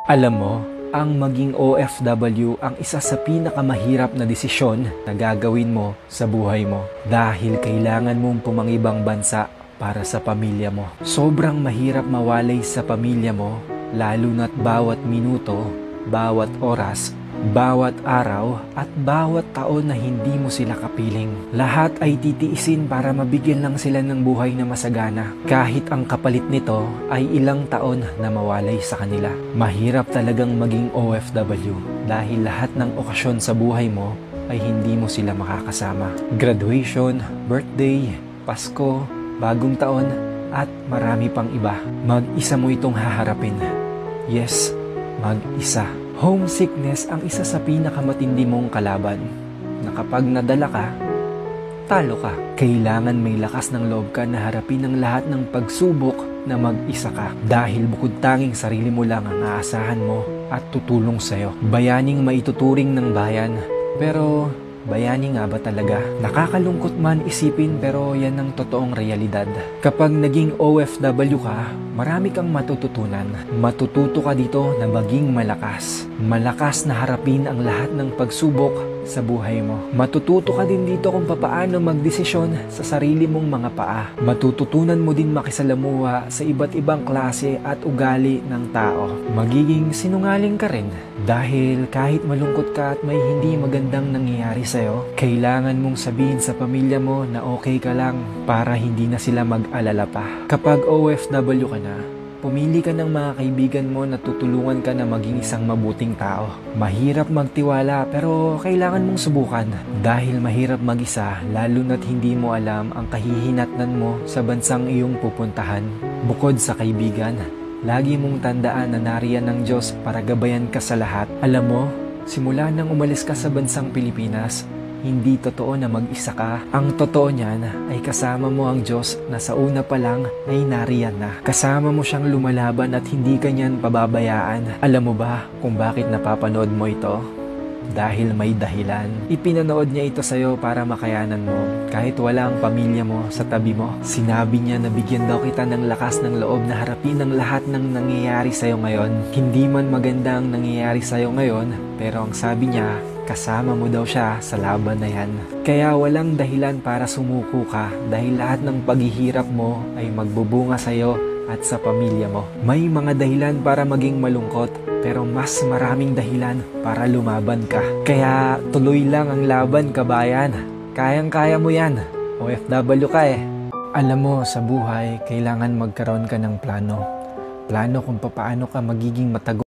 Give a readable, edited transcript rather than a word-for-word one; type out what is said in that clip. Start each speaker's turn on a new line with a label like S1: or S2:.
S1: Alam mo, ang maging OFW ang isa sa pinakamahirap na desisyon na gagawin mo sa buhay mo dahil kailangan mong pumangibang bansa para sa pamilya mo. Sobrang mahirap mawalay sa pamilya mo lalo na't bawat minuto, bawat oras, bawat araw at bawat taon na hindi mo sila kapiling. Lahat ay titiisin para mabigyan lang sila ng buhay na masagana. Kahit ang kapalit nito ay ilang taon na mawalay sa kanila. Mahirap talagang maging OFW dahil lahat ng okasyon sa buhay mo ay hindi mo sila makakasama. Graduation, birthday, Pasko, bagong taon at marami pang iba. Mag-isa mo itong haharapin. Yes, mag-isa. Homesickness ang isa sa pinakamatindi mong kalaban na kapag nadala ka, talo ka. Kailangan may lakas ng loob ka na harapin ang lahat ng pagsubok na mag-isa ka dahil bukod tanging sarili mo lang ang aasahan mo at tutulong sa'yo. Bayaning maituturing ng bayan, pero bayani nga ba talaga? Nakakalungkot man isipin pero yan ang totoong realidad. Kapag naging OFW ka, marami kang matututunan. Matututo ka dito na maging malakas. Malakas na harapin ang lahat ng pagsubok sa buhay mo. Matututo ka din dito kung papaano magdesisyon sa sarili mong mga paa. Matututunan mo din makisalamuha sa iba't ibang klase at ugali ng tao. Magiging sinungaling ka rin dahil kahit malungkot ka at may hindi magandang nangyayari sa'yo, kailangan mong sabihin sa pamilya mo na okay ka lang para hindi na sila mag-alala pa. Kapag OFW ka na, pumili ka ng mga kaibigan mo na tutulungan ka na maging isang mabuting tao. Mahirap magtiwala pero kailangan mong subukan. Dahil mahirap mag-isa lalo na't hindi mo alam ang kahihinatnan mo sa bansang iyong pupuntahan. Bukod sa kaibigan, lagi mong tandaan na nariyan ng Diyos para gabayan ka sa lahat. Alam mo, simula nang umalis ka sa bansang Pilipinas, hindi totoo na mag-isa ka. Ang totoo niyan ay kasama mo ang Diyos na sa una pa lang ay nariyan na. Kasama mo siyang lumalaban at hindi ka niyan pababayaan. Alam mo ba kung bakit napapanood mo ito? Dahil may dahilan. Ipinanood niya ito sa'yo para makayanan mo. Kahit wala ang pamilya mo sa tabi mo. Sinabi niya na bigyan daw kita ng lakas ng loob na harapin ang lahat ng nangyayari sa'yo ngayon. Hindi man maganda ang nangyayari sa'yo ngayon, pero ang sabi niya, kasama mo daw siya sa laban na yan. Kaya walang dahilan para sumuko ka dahil lahat ng paghihirap mo ay magbubunga sa'yo at sa pamilya mo. May mga dahilan para maging malungkot pero mas maraming dahilan para lumaban ka. Kaya tuloy lang ang laban, kabayan. Kayang-kaya mo yan. OFW ka eh. Alam mo, sa buhay, kailangan magkaroon ka ng plano. Plano kung paano ka magiging matagumpay